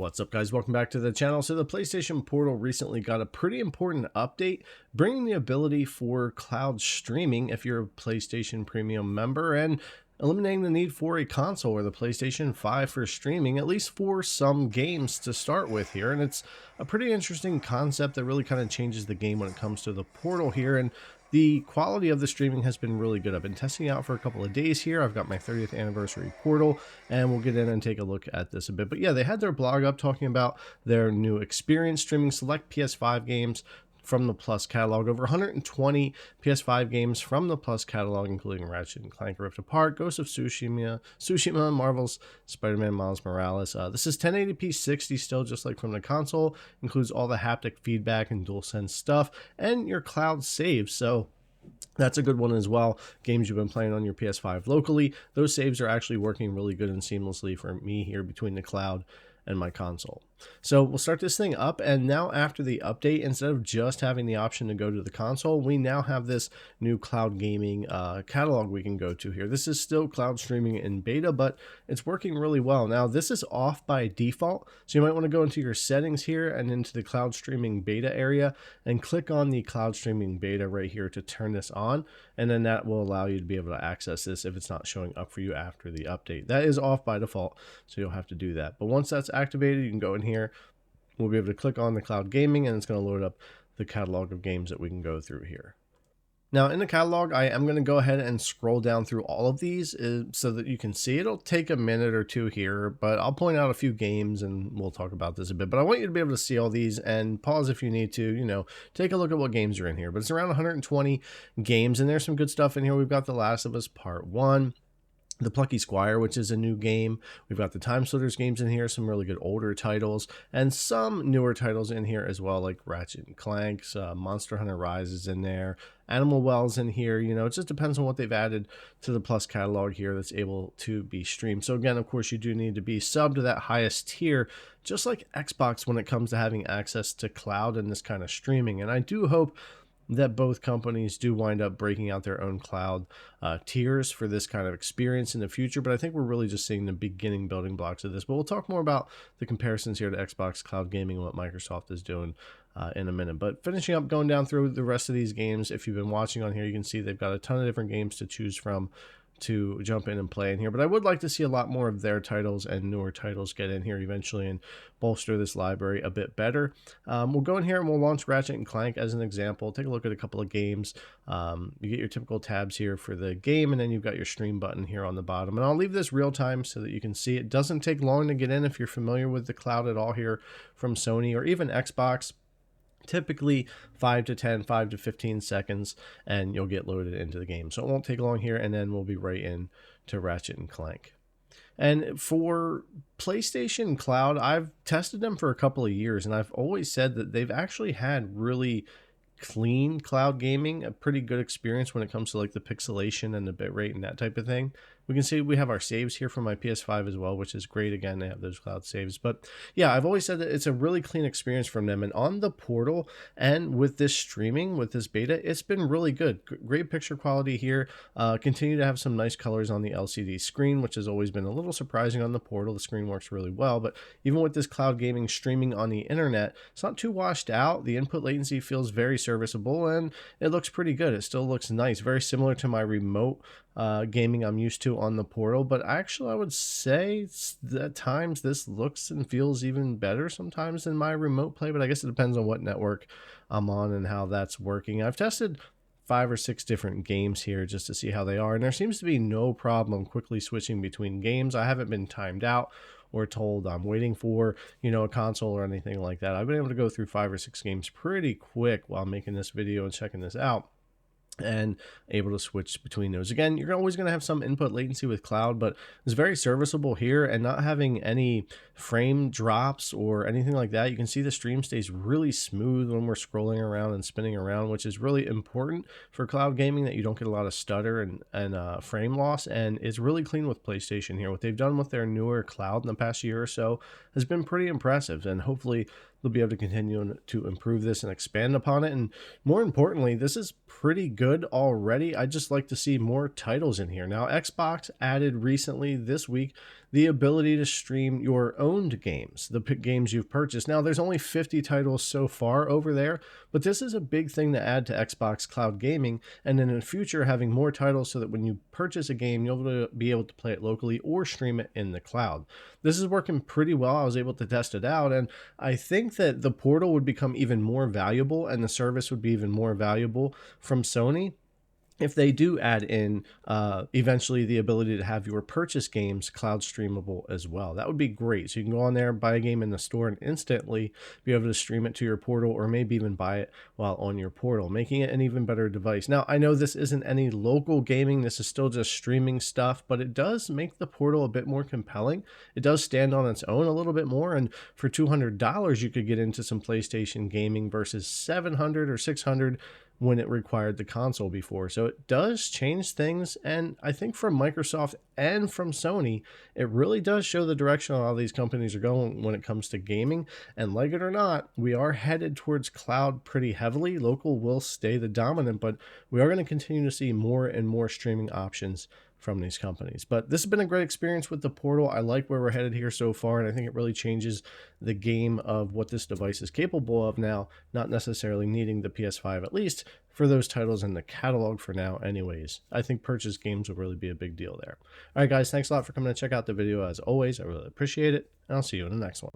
What's up, guys? Welcome back to the channel. So the PlayStation Portal recently got a pretty important update, bringing the ability for cloud streaming if you're a PlayStation Premium member, and eliminating the need for a console or the PlayStation 5 for streaming, at least for some games to start with here. And it's a pretty interesting concept that really kind of changes the game when it comes to the Portal here. And the quality of the streaming has been really good. I've been testing it out for a couple of days here. I've got my 30th anniversary Portal, and we'll get in and take a look at this a bit. But yeah, they had their blog up talking about their new experience streaming select PS5 games from the Plus catalog. Over 120 PS5 games from the Plus catalog, including Ratchet & Clank Rift Apart, Ghost of Tsushima, Marvel's Spider-Man Miles Morales. This is 1080p 60 still, just like from the console. Includes all the haptic feedback and DualSense stuff, and your cloud saves. So that's a good one as well. Games you've been playing on your PS5 locally, those saves are actually working really good and seamlessly for me here between the cloud and my console. So we'll start this thing up, and now after the update, instead of just having the option to go to the console, we now have this new cloud gaming catalog we can go to here. This is still cloud streaming in beta, but it's working really well. Now this is off by default, so you might want to go into your settings here and into the cloud streaming beta area and click on the cloud streaming beta right here to turn this on, and then that will allow you to be able to access this if it's not showing up for you after the update. That is off by default, so you'll have to do that. But once that's activated, you can go in here. We'll be able to click on the cloud gaming, and it's going to load up the catalog of games that we can go through here. Now in the catalog, I am going to go ahead and scroll down through all of these so that you can see. It'll take a minute or two here, but I'll point out a few games and we'll talk about this a bit. But I want you to be able to see all these and pause if you need to, take a look at what games are in here. But it's around 120 games, and there's some good stuff in here. We've got The Last of Us Part 1. The Plucky Squire, which is a new game. We've got the Time Splitters games in here, some really good older titles, and some newer titles in here as well, like Ratchet & Clank's Monster Hunter Rise is in there, Animal Wells in here. It just depends on what they've added to the Plus catalog here that's able to be streamed. So again, of course, you do need to be subbed to that highest tier, just like Xbox when it comes to having access to cloud and this kind of streaming. And I do hope that both companies do wind up breaking out their own cloud tiers for this kind of experience in the future. But I think we're really just seeing the beginning building blocks of this. But we'll talk more about the comparisons here to Xbox cloud gaming and what Microsoft is doing in a minute. But finishing up, going down through the rest of these games, if you've been watching on here, you can see they've got a ton of different games to choose from to jump in and play in here. But I would like to see a lot more of their titles and newer titles get in here eventually and bolster this library a bit better. We'll go in here and we'll launch Ratchet & Clank as an example. Take a look at a couple of games. You get your typical tabs here for the game, and then you've got your stream button here on the bottom. And I'll leave this real time so that you can see. It doesn't take long to get in if you're familiar with the cloud at all here from Sony or even Xbox. Typically 5 to 15 seconds, and you'll get loaded into the game. So it won't take long here, and then we'll be right in to Ratchet & Clank. And for PlayStation Cloud, I've tested them for a couple of years, and I've always said that they've actually had really clean cloud gaming, a pretty good experience when it comes to like the pixelation and the bitrate and that type of thing. We can see we have our saves here from my PS5 as well, which is great. Again, they have those cloud saves. But yeah, I've always said that it's a really clean experience from them. And on the Portal and with this streaming, with this beta, it's been really good. Great picture quality here. Continue to have some nice colors on the LCD screen, which has always been a little surprising on the Portal. The screen works really well. But even with this cloud gaming streaming on the internet, it's not too washed out. The input latency feels very serviceable, and it looks pretty good. It still looks nice. Very similar to my remote gaming I'm used to on the Portal, but actually I would say at times this looks and feels even better sometimes than my remote play, but I guess it depends on what network I'm on and how that's working. I've tested 5 or 6 different games here just to see how they are, and there seems to be no problem quickly switching between games. I haven't been timed out or told I'm waiting for, a console or anything like that. I've been able to go through 5 or 6 games pretty quick while making this video and checking this out, and able to switch between those. Again, you're always going to have some input latency with cloud, but it's very serviceable here, and not having any frame drops or anything like that. You can see the stream stays really smooth when we're scrolling around and spinning around, which is really important for cloud gaming, that you don't get a lot of stutter and frame loss. And it's really clean with PlayStation here. What they've done with their newer cloud in the past year or so has been pretty impressive, and hopefully they'll be able to continue to improve this and expand upon it. And more importantly, this is pretty good already. I'd just like to see more titles in here. Now, Xbox added recently this week the ability to stream your owned games, the games you've purchased. Now, there's only 50 titles so far over there, but this is a big thing to add to Xbox Cloud Gaming, and in the future, having more titles so that when you purchase a game, you'll be able to play it locally or stream it in the cloud. This is working pretty well. I was able to test it out, and I think that the portal would become even more valuable and the service would be even more valuable from Sony if they do add in eventually the ability to have your purchase games cloud streamable as well. That would be great. So you can go on there, buy a game in the store, and instantly be able to stream it to your portal, or maybe even buy it while on your portal, making it an even better device. Now, I know this isn't any local gaming. This is still just streaming stuff, but it does make the portal a bit more compelling. It does stand on its own a little bit more, and for $200, you could get into some PlayStation gaming versus $700 or $600 when it required the console before. So it does change things, and I think from Microsoft and from Sony, it really does show the direction all these companies are going when it comes to gaming. And like it or not, we are headed towards cloud pretty heavily. Local will stay the dominant, but we are going to continue to see more and more streaming options from these companies. But this has been a great experience with the portal. I like where we're headed here so far, and I think it really changes the game of what this device is capable of now, not necessarily needing the PS5, at least for those titles in the catalog for now anyways. I think purchase games will really be a big deal there. All right, guys, thanks a lot for coming to check out the video. As always, I really appreciate it, and I'll see you in the next one.